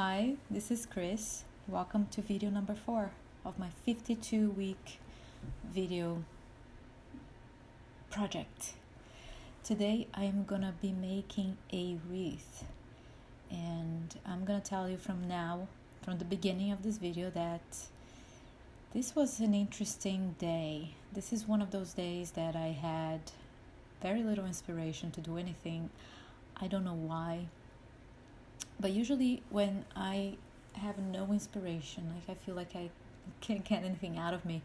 Hi, this is Chris. Welcome to video number 4 of my 52-week video project. Today I am gonna be making a wreath, and I'm gonna tell you from the beginning of this video, that this was an interesting day. This is one of those days that I had very little inspiration to do anything. I don't know why. But usually when I have no inspiration, like I feel like I can't get anything out of me,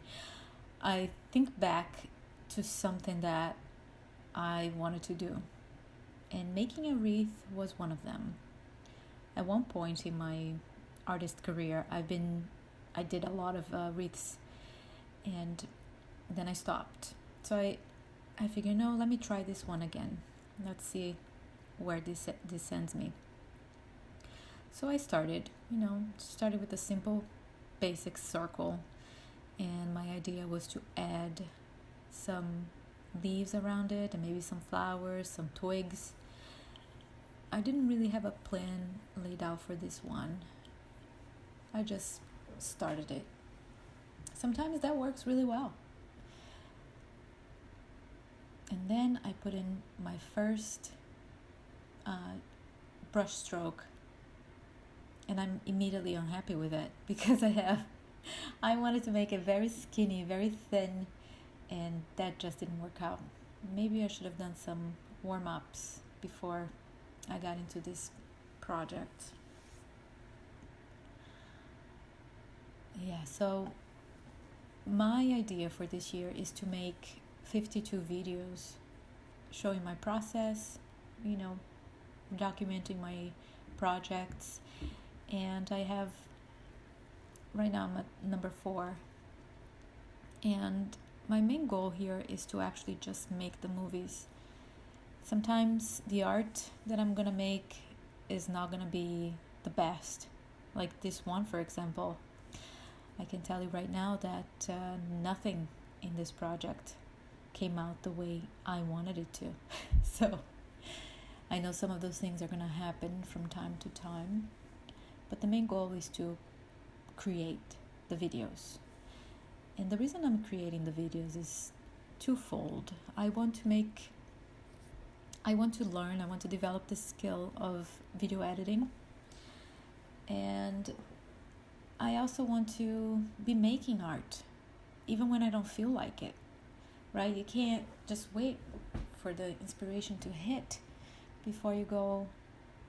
I think back to something that I wanted to do. And making a wreath was one of them. At one point in my artist career, I did a lot of wreaths, and then I stopped. So I figured, no, let me try this one again. Let's see where this sends me. So I started with a simple basic circle, and my idea was to add some leaves around it and maybe some flowers, some twigs. I didn't really have a plan laid out for this one. I just started it. Sometimes that works really well. And then I put in my first brush stroke, and I'm immediately unhappy with it because I wanted to make it very skinny, very thin, and that just didn't work out. Maybe I should have done some warm-ups before I got into this project. Yeah, so my idea for this year is to make 52 videos showing my process, documenting my projects. And right now I'm at number 4. And my main goal here is to actually just make the movies. Sometimes the art that I'm gonna make is not gonna be the best. Like this one, for example. I can tell you right now that nothing in this project came out the way I wanted it to. So I know some of those things are gonna happen from time to time. But the main goal is to create the videos. And the reason I'm creating the videos is twofold. I want to learn, I want to develop the skill of video editing. And I also want to be making art, even when I don't feel like it, right? You can't just wait for the inspiration to hit before you go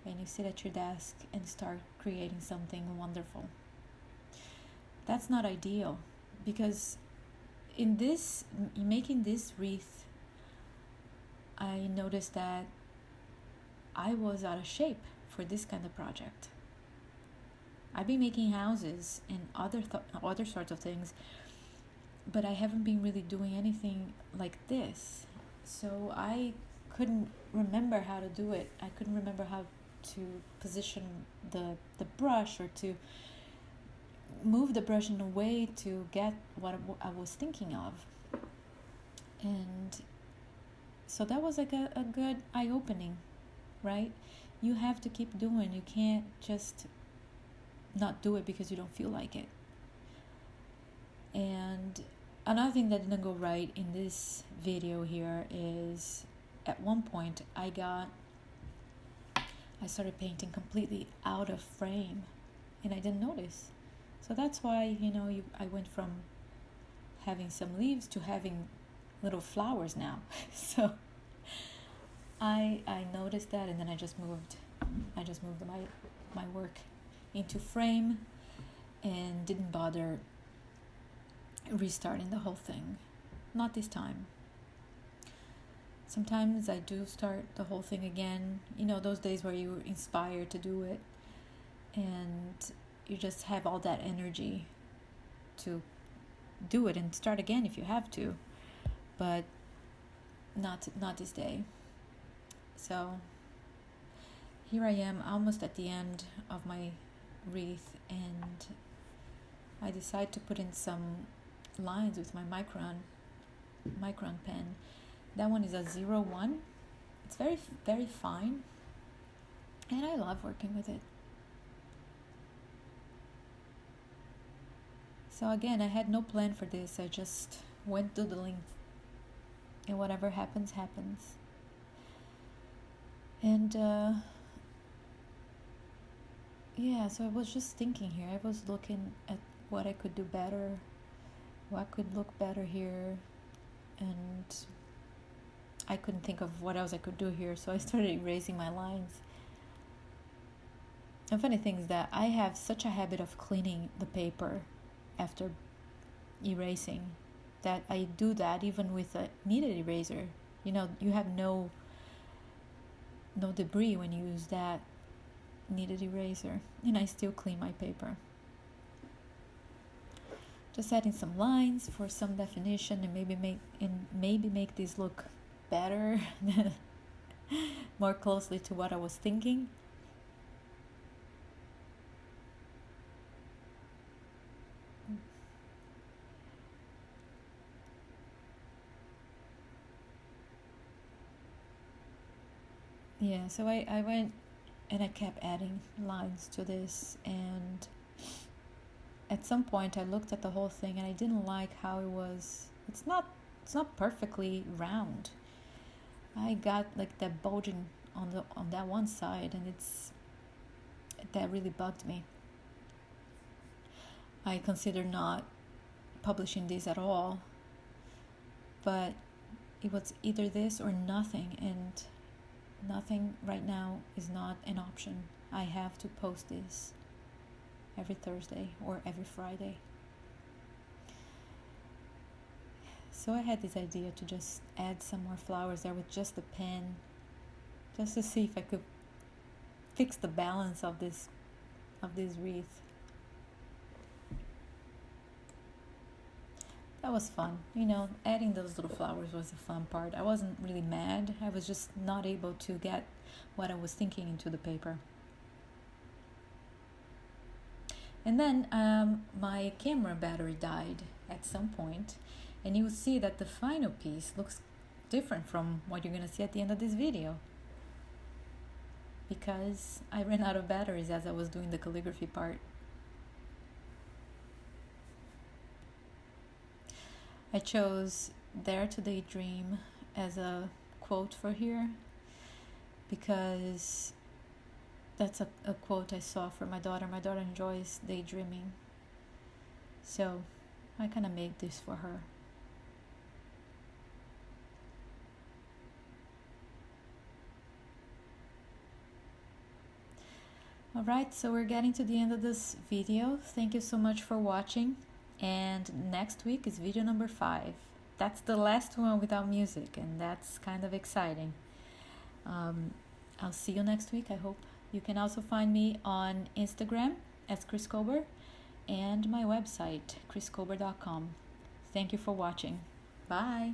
and you sit at your desk and start creating something wonderful. That's not ideal, because in making this wreath, I noticed that I was out of shape for this kind of project. I've been making houses and other sorts of things, but I haven't been really doing anything like this. So I couldn't remember how to do it. I couldn't remember how to position the brush, or to move the brush in a way to get what I was thinking of. And so that was like a good eye-opening, right? You have to keep doing. You can't just not do it because you don't feel like it. And another thing that didn't go right in this video here is, at one point I started painting completely out of frame, and I didn't notice. So that's why, I went from having some leaves to having little flowers now. So I noticed that, and then I just moved my work into frame and didn't bother restarting the whole thing. Not this time. Sometimes I do start the whole thing again. Those days where you're inspired to do it, and you just have all that energy to do it and start again if you have to. But not this day. So here I am, almost at the end of my wreath, and I decide to put in some lines with my micron pen. That one is a 01. It's very, very fine, and I love working with it. So again, I had no plan for this. I just went doodling, and whatever happens, happens. And yeah, so I was just thinking here. I was looking at what I could do better, what could look better here, and I couldn't think of what else I could do here, so I started erasing my lines. And funny thing is that I have such a habit of cleaning the paper after erasing that I do that even with a kneaded eraser. You know, you have no debris when you use that kneaded eraser, and I still clean my paper. Just adding some lines for some definition and maybe make this look better, more closely to what I was thinking. Yeah, so I went and I kept adding lines to this, and at some point I looked at the whole thing and I didn't like how it was. It's not perfectly round. I got like that bulging on that one side, and that really bugged me. I consider not publishing this at all, but it was either this or nothing, and nothing right now is not an option. I have to post this every Thursday or every Friday. So I had this idea to just add some more flowers there with just a pen, just to see if I could fix the balance of this wreath. That was fun. You know, adding those little flowers was the fun part. I wasn't really mad. I was just not able to get what I was thinking into the paper. And then my camera battery died at some point, and you will see that the final piece looks different from what you're going to see at the end of this video, because I ran out of batteries as I was doing the calligraphy part. I chose "Dare to Daydream" as a quote for here because that's a quote I saw for my daughter. My daughter enjoys daydreaming, so I kind of made this for her. Alright, so we're getting to the end of this video. Thank you so much for watching, and next week is video number 5. That's the last one without music, and that's kind of exciting. I'll see you next week, I hope. You can also find me on Instagram as Chris Kober and my website, chriskober.com. Thank you for watching. Bye!